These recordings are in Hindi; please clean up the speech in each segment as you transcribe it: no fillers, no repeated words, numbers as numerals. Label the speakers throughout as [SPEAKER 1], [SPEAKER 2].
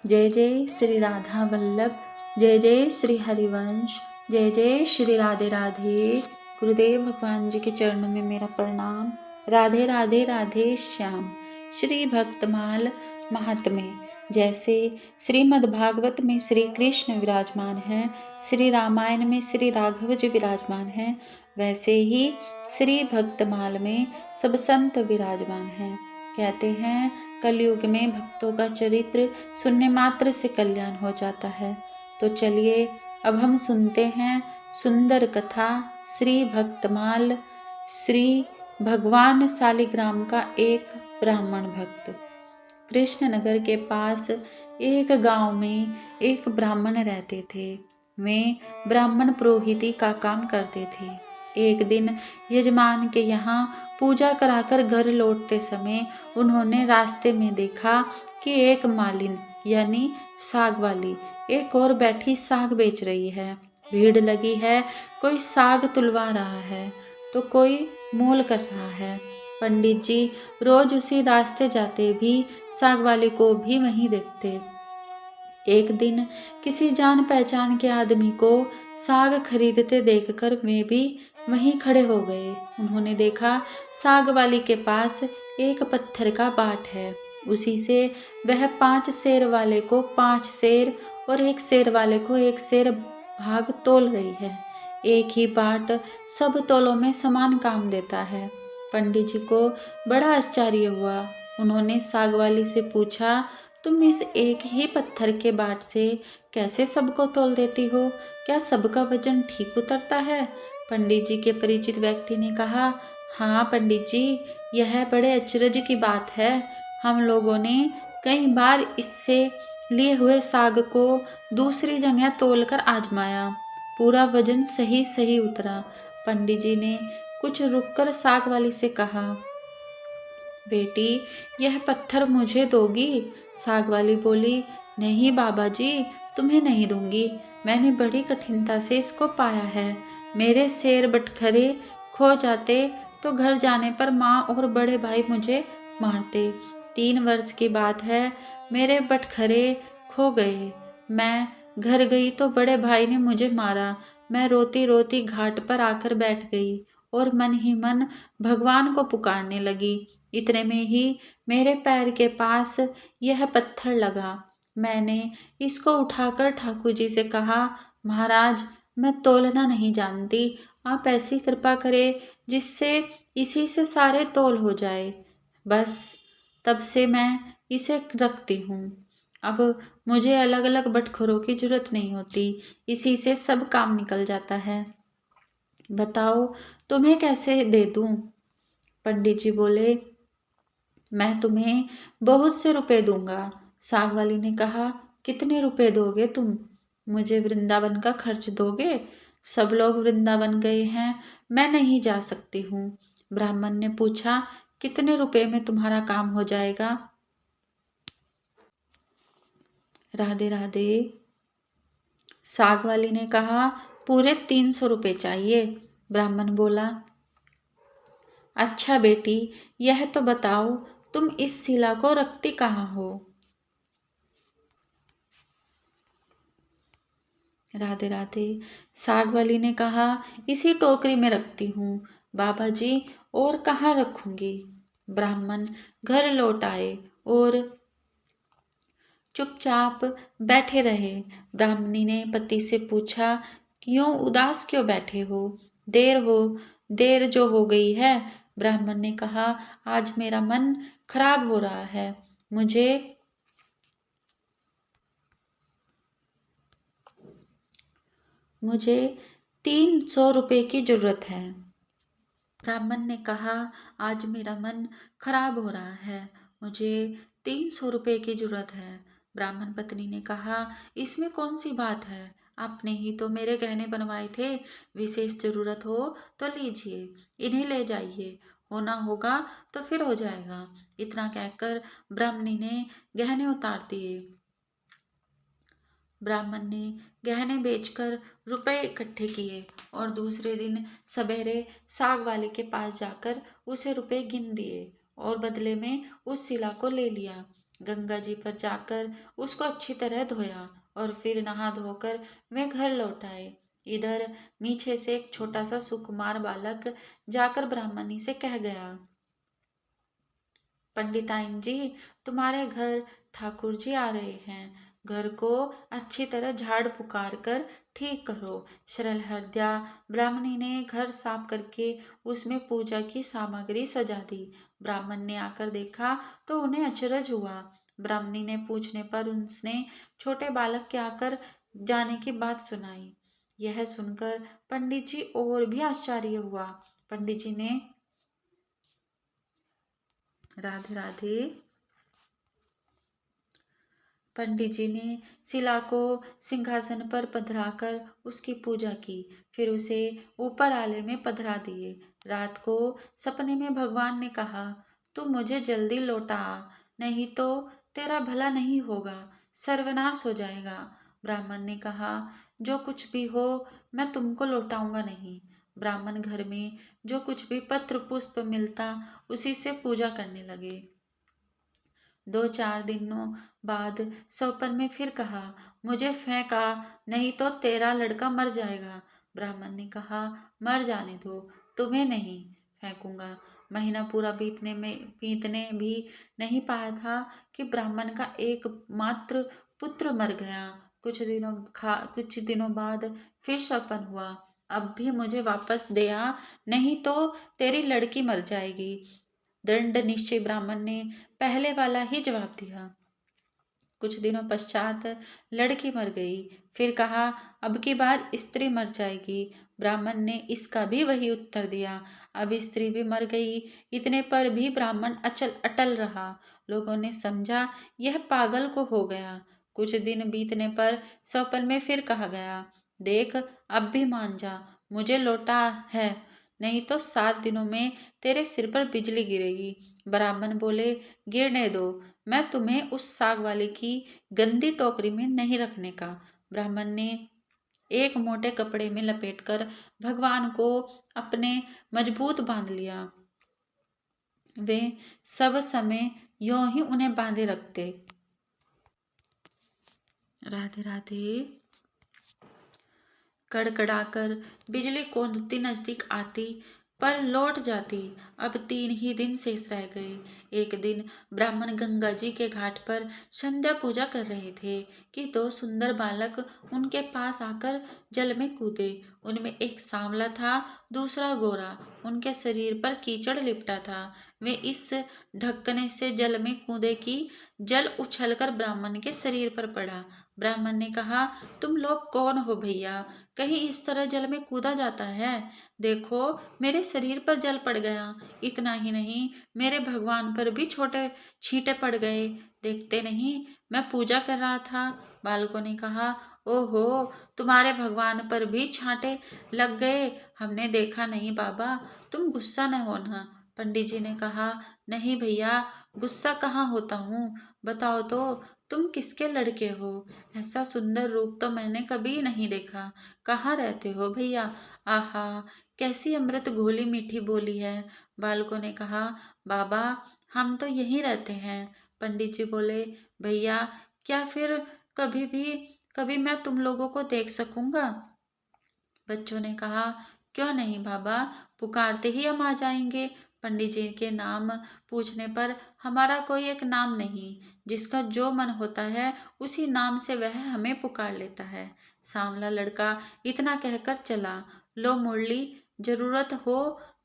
[SPEAKER 1] जय जय श्री राधा वल्लभ, जय जय श्री हरिवंश, जय जय श्री राधे राधे। गुरुदेव भगवान जी के चरणों में मेरा प्रणाम। राधे राधे राधे श्याम। श्री भक्तमाल महात्म्य। जैसे श्रीमद् भागवत में श्री कृष्ण विराजमान हैं, श्री रामायण में श्री राघव जी विराजमान हैं, वैसे ही श्री भक्तमाल में सब संत विराजमान हैं। कहते हैं कलयुग में भक्तों का चरित्र सुनने मात्र से कल्याण हो जाता है। तो चलिए अब हम सुनते हैं सुंदर कथा श्री भक्तमाल। श्री भगवान सालिग्राम का एक ब्राह्मण भक्त। कृष्णनगर के पास एक गांव में एक ब्राह्मण रहते थे। वे ब्राह्मण पुरोहिती का काम करते थे। एक दिन यजमान के यहाँ पूजा कराकर घर लौटते समय उन्होंने रास्ते में देखा कि एक मालिन यानी साग वाली एक और बैठी साग बेच रही है। भीड़ लगी है, कोई साग तुलवा रहा है तो कोई मोल कर रहा है। पंडित जी रोज उसी रास्ते जाते भी साग वाले को भी वहीं देखते। एक दिन किसी जान पहचान के आदमी को साग खरीदते देखकर वे भी वहीं खड़े हो गए। उन्होंने देखा साग वाली के पास एक पत्थर का बाट है, उसी से वह 5 सेर वाले को 5 सेर और 1 सेर वाले को 1 सेर भाग तोल रही है। एक ही बाट सब तोलों में समान काम देता है। पंडित जी को बड़ा आश्चर्य हुआ। उन्होंने साग वाली से पूछा, तुम इस एक ही पत्थर के बाट से कैसे सबको तोल देती हो? क्या सबका वजन ठीक उतरता है? पंडित जी के परिचित व्यक्ति ने कहा, हाँ पंडित जी, यह बड़े अचरज की बात है। हम लोगों ने कई बार इससे लिए हुए साग को दूसरी जगह तोलकर आजमाया, पूरा वजन सही सही उतरा। पंडित जी ने कुछ रुककर साग वाली से कहा, बेटी यह पत्थर मुझे दोगी? साग वाली बोली, नहीं बाबा जी, तुम्हें नहीं दूंगी। मैंने बड़ी कठिनता से इसको पाया है। मेरे सेर बटखरे खो जाते तो घर जाने पर माँ और बड़े भाई मुझे मारते। 3 वर्ष की बात है, मेरे बटखरे खो गए। मैं घर गई तो बड़े भाई ने मुझे मारा। मैं रोती रोती घाट पर आकर बैठ गई और मन ही मन भगवान को पुकारने लगी। इतने में ही मेरे पैर के पास यह पत्थर लगा। मैंने इसको उठाकर ठाकुर जी से कहा, महाराज मैं तोलना नहीं जानती, आप ऐसी कृपा करें जिससे इसी से सारे तोल हो जाए। बस तब से मैं इसे रखती हूँ। अब मुझे अलग अलग बटखरों की जरूरत नहीं होती, इसी से सब काम निकल जाता है। बताओ तुम्हें कैसे दे दूँ? पंडित जी बोले, मैं तुम्हें बहुत से रुपए दूंगा। साग वाली ने कहा, कितने रुपए दोगे तुम? मुझे वृंदावन का खर्च दोगे? सब लोग वृंदावन गए हैं, मैं नहीं जा सकती हूँ। ब्राह्मण ने पूछा, कितने रुपए में तुम्हारा काम हो जाएगा? राधे राधे। साग वाली ने कहा, पूरे 300 रुपए चाहिए। ब्राह्मण बोला, अच्छा बेटी यह तो बताओ तुम इस शिला को रखती कहाँ हो? राधे राधे। साग वाली ने कहा, इसी टोकरी में रखती हूँ बाबा जी, और कहाँ रखूंगी? ब्राह्मण घर लौट आए और चुपचाप बैठे रहे। ब्राह्मणी ने पति से पूछा, क्यों उदास क्यों बैठे हो? देर जो हो गई है। ब्राह्मण ने कहा, आज मेरा मन खराब हो रहा है। मुझे 300 रुपए की जरूरत है। ब्राह्मण ने कहा, आज मेरा मन खराब हो रहा है, मुझे 300 रुपए की जरूरत है। ब्राह्मण पत्नी ने कहा, इसमें कौन सी बात है? आपने ही तो मेरे गहने बनवाए थे, विशेष जरूरत हो तो लीजिए, इन्हें ले जाइए, होना होगा तो फिर हो जाएगा। इतना कहकर ब्राह्मणी ने गहने उतार दिए। ब्राह्मण ने गहने बेचकर रुपए इकट्ठे किए और दूसरे दिन सवेरे साग वाले के पास जाकर उसे रुपए गिन दिए और बदले में उस शिला को ले लिया। गंगा जी पर जाकर उसको अच्छी तरह धोया और फिर नहा धोकर वे घर लौट आए। इधर मीछे से एक छोटा सा सुकुमार बालक जाकर ब्राह्मणी से कह गया, पंडिताइन जी, तुम्हारे घर ठाकुर जी आ रहे हैं। घर को अच्छी तरह झाड़ पुकार कर ठीक करो। सरल हृदया ब्राह्मणी ने घर साफ करके उसमें पूजा की सामग्री सजा दी। ब्राह्मण ने आकर देखा तो उन्हें अचरज हुआ। ब्राह्मणी ने पूछने पर उसने छोटे बालक के आकर जाने की बात सुनाई। यह सुनकर पंडित जी और भी आश्चर्य हुआ। पंडित जी ने राधे राधे पंडित जी ने शिला को सिंहासन पर पधराकर उसकी पूजा की, फिर उसे ऊपर आले में पधरा दिए। रात को सपने में भगवान ने कहा, तू मुझे जल्दी लौटा आ, नहीं तो तेरा भला नहीं होगा, सर्वनाश हो जाएगा। ब्राह्मण ने कहा, जो कुछ भी हो मैं तुमको लौटाऊंगा नहीं। ब्राह्मण घर में जो कुछ भी पत्र पुष्प मिलता उसी से पूजा करने लगे। 2-4 दिनों बाद स्वप्न में फिर कहा, मुझे फेंका, नहीं तो तेरा लड़का मर जाएगा। ब्राह्मण ने कहा, मर जाने दो, तुम्हें नहीं फेंकूंगा। महीना पूरा बीतने भी नहीं पाया था कि ब्राह्मण का एकमात्र पुत्र मर गया। कुछ दिनों बाद फिर स्वप्न हुआ, अब भी मुझे वापस दे आ, नहीं तो तेरी लड़की मर जाएगी। दंड निश्चय ब्राह्मण ने पहले वाला ही जवाब दिया। कुछ दिनों पश्चात लड़की मर गई। फिर कहा, अब की बार स्त्री मर जाएगी। ब्राह्मण ने इसका भी वही उत्तर दिया। अब स्त्री भी मर गई। इतने पर भी ब्राह्मण अटल रहा। लोगों ने समझा यह पागल को हो गया। कुछ दिन बीतने पर स्वप्न में फिर कहा गया, देख अब भी मान जा, मुझे लौटा है, नहीं तो 7 दिनों में तेरे सिर पर बिजली गिरेगी। ब्राह्मण बोले, गिरने दो, मैं तुम्हें उस साग वाले की गंदी टोकरी में नहीं रखने का। ब्राह्मण ने एक मोटे कपड़े में लपेटकर भगवान को अपने मजबूत बांध लिया। वे सब समय यों ही उन्हें बांधे रखते। राधे राधे। कड़कड़ाकर बिजली कौंधती नजदीक आती पर लौट जाती। अब 3 ही दिन शेष रह गए। एक दिन ब्राह्मण गंगा जी के घाट पर संध्या पूजा कर रहे थे कि 2 सुंदर बालक उनके पास आकर जल में कूदे। उनमें एक सांवला था, दूसरा गोरा। उनके शरीर पर कीचड़ लिपटा था। वे इस ढक्कने से जल में कूदे कि जल उछलकर ब्राह्मण के शरीर पर पड़ा। ब्राह्मण ने कहा, तुम लोग कौन हो भैया, कहीं इस तरह जल में कूदा जाता है? देखो मेरे शरीर पर जल पड़ गया। इतना ही नहीं, मेरे भगवान पर भी छोटे छींटे पड़ गए। देखते नहीं, मैं पूजा कर रहा था। बालकों ने कहा, ओहो, तुम्हारे भगवान पर भी छांटे लग गए। हमने देखा नहीं बाबा, तुम गुस्सा न होना। पंडित जी ने कहा, नहीं भैया, गुस्सा कहाँ होता हूँ, बताओ तो तुम किसके लड़के हो? ऐसा सुंदर रूप तो मैंने कभी नहीं देखा। कहाँ रहते हो भैया? आहा, कैसी अमृत घोली मीठी बोली है। बालकों ने कहा, बाबा हम तो यहीं रहते हैं। पंडित जी बोले, भैया क्या फिर कभी मैं तुम लोगों को देख सकूंगा? बच्चों ने कहा, क्यों नहीं बाबा, पुकारते ही हम आ जाएंगे। पंडित जी के नाम पूछने पर, हमारा कोई एक नाम नहीं, जिसका जो मन होता है उसी नाम से वह हमें पुकार लेता है। सांवला लड़का इतना कहकर चला। लो मुरली, जरूरत हो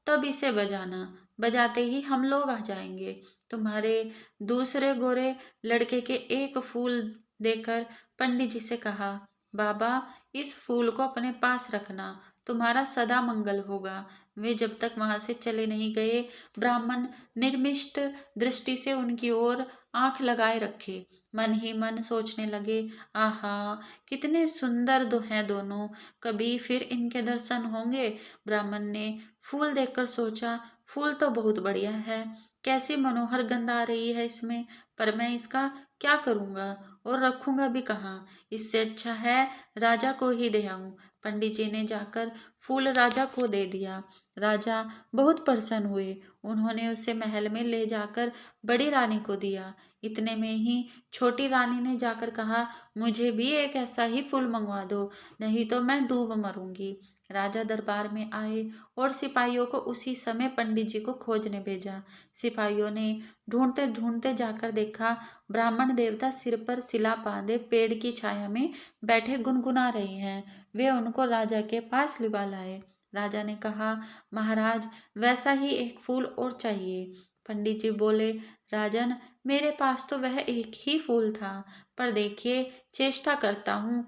[SPEAKER 1] तब इसे बजाना, बजाते ही हम लोग आ जाएंगे। तुम्हारे दूसरे गोरे लड़के के एक फूल देकर पंडित जी से कहा, बाबा इस फूल को अपने पास रखना, तुम्हारा सदा मंगल होगा। वे जब तक वहां से चले नहीं गए, ब्राह्मण निर्मिष्ट दृष्टि से उनकी ओर आंख लगाए रखे। मन ही मन सोचने लगे, आहा, कितने सुंदर हैं दोनों, कभी फिर इनके दर्शन होंगे। ब्राह्मण ने फूल देखकर सोचा, फूल तो बहुत बढ़िया है, कैसी मनोहर गंध आ रही है इसमें, पर मैं इसका क्या करूँगा और रखूँगा भी कहाँ? इससे अच्छा है राजा को ही दे आऊँ। पंडित जी ने जाकर फूल राजा को दे दिया। राजा बहुत प्रसन्न हुए। उन्होंने उसे महल में ले जाकर बड़ी रानी को दिया। इतने में ही छोटी रानी ने जाकर कहा, मुझे भी एक ऐसा ही फूल मंगवा दो, नहीं तो मैं डूब मरूंगी। राजा दरबार में आए और सिपाहियों को उसी समय पंडित जी को खोजने भेजा। सिपाहियों ने ढूंढते ढूंढते जाकर देखा, ब्राह्मण देवता सिर पर सिला बांधे पेड़ की छाया में बैठे गुनगुना रहे हैं। वे उनको राजा के पास लिवा लाए। राजा ने कहा, महाराज, वैसा ही एक फूल और चाहिए। पंडित जी बोले, राजन, मेरे पास तो वह एक ही फूल था, पर देखिए, चेष्टा करता हूँ।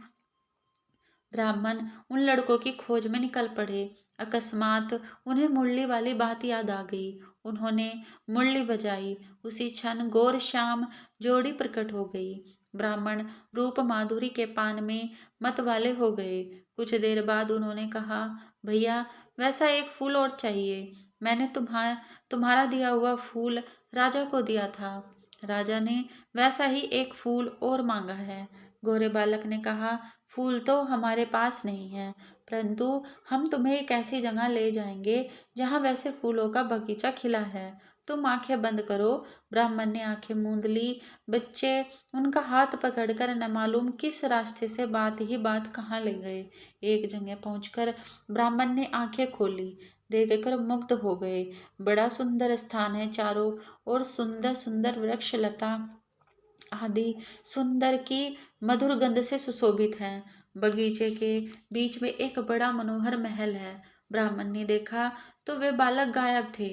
[SPEAKER 1] ब्राह्मण उन लड़कों की खोज में निकल पड़े। अकस्मात उन्हें मुरली वाली बात याद आ गई। उन्होंने मुरली बजाई। उसी क्षण गौर श्याम जोड़ी प्रकट हो गई। ब्राह्मण रूप माधुरी के पान में मत वाले हो गए। कुछ देर बाद उन्होंने कहा, भैया, वैसा एक फूल और चाहिए। मैंने तुम्हारा दिया हुआ फूल राजा को दिया था। राजा ने वैसा ही एक फूल और मांगा है। गोरे बालक ने कहा, फूल तो हमारे पास नहीं है, परंतु हम तुम्हें एक ऐसी जगह ले जाएंगे जहाँ वैसे फूलों का बगीचा खिला है। तुम आंखें बंद करो। ब्राह्मण ने आंखें मूंद ली। बच्चे उनका हाथ पकड़कर न मालूम किस रास्ते से बात ही बात कहाँ ले गए। एक जगह पहुंचकर ब्राह्मण ने आंखें खोली। देखकर मुग्ध हो गए। बड़ा सुंदर स्थान है, चारों ओर सुंदर सुंदर वृक्ष लता आदि सुंदर की मधुर गंध से सुशोभित है। बगीचे के बीच में एक बड़ा मनोहर महल है। ब्राह्मण ने देखा तो वे बालक गायब थे।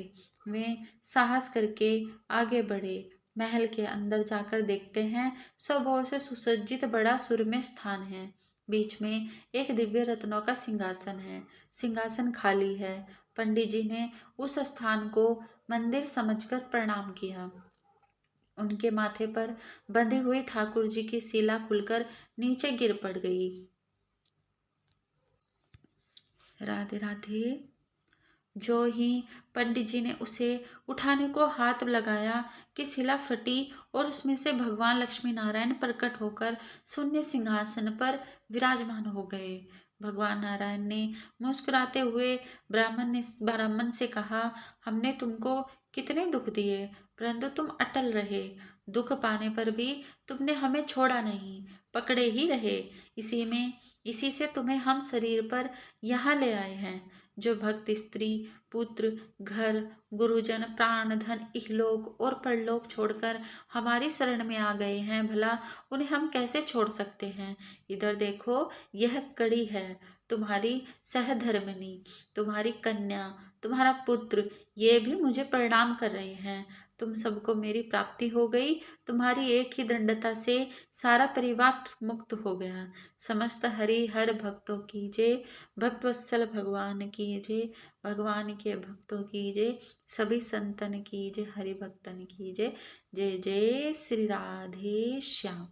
[SPEAKER 1] वे साहस करके आगे बढ़े। महल के अंदर जाकर देखते हैं, सब ओर से सुसज्जित बड़ा सुरम्य स्थान है। बीच में एक दिव्य रत्नों का सिंहासन है। सिंहासन खाली है। पंडित जी ने उस स्थान को मंदिर समझकर प्रणाम किया। उनके माथे पर बंधी हुई ठाकुर जी की सीला खुलकर नीचे गिर पड़ गई। राधे राधे। जो ही पंडित जी ने उसे उठाने को हाथ लगाया कि शिला फटी और उसमें से भगवान लक्ष्मी नारायण प्रकट होकर शून्य सिंहासन पर विराजमान हो गए। भगवान नारायण ने मुस्कुराते हुए ब्राह्मण से कहा, हमने तुमको कितने दुख दिए, परंतु तुम अटल रहे। दुख पाने पर भी तुमने हमें छोड़ा नहीं, पकड़े ही रहे। इसी से तुम्हें हम शरीर पर यहाँ ले आए हैं। जो भक्त स्त्री, पुत्र, घर, गुरुजन, प्राण, धन, इहलोक और परलोक छोड़कर हमारी शरण में आ गए हैं, भला उन्हें हम कैसे छोड़ सकते हैं। इधर देखो, यह कड़ी है, तुम्हारी सहधर्मिणी, तुम्हारी कन्या, तुम्हारा पुत्र, ये भी मुझे प्रणाम कर रहे हैं। तुम सबको मेरी प्राप्ति हो गई। तुम्हारी एक ही दंडता से सारा परिवार मुक्त हो गया। समस्त हरि हर भक्तों की जय। भक्तवत्सल भगवान की जय। भगवान के भक्तों की जय। सभी संतन की जय। हरि भक्तन की जय। जय जय श्री राधे श्याम।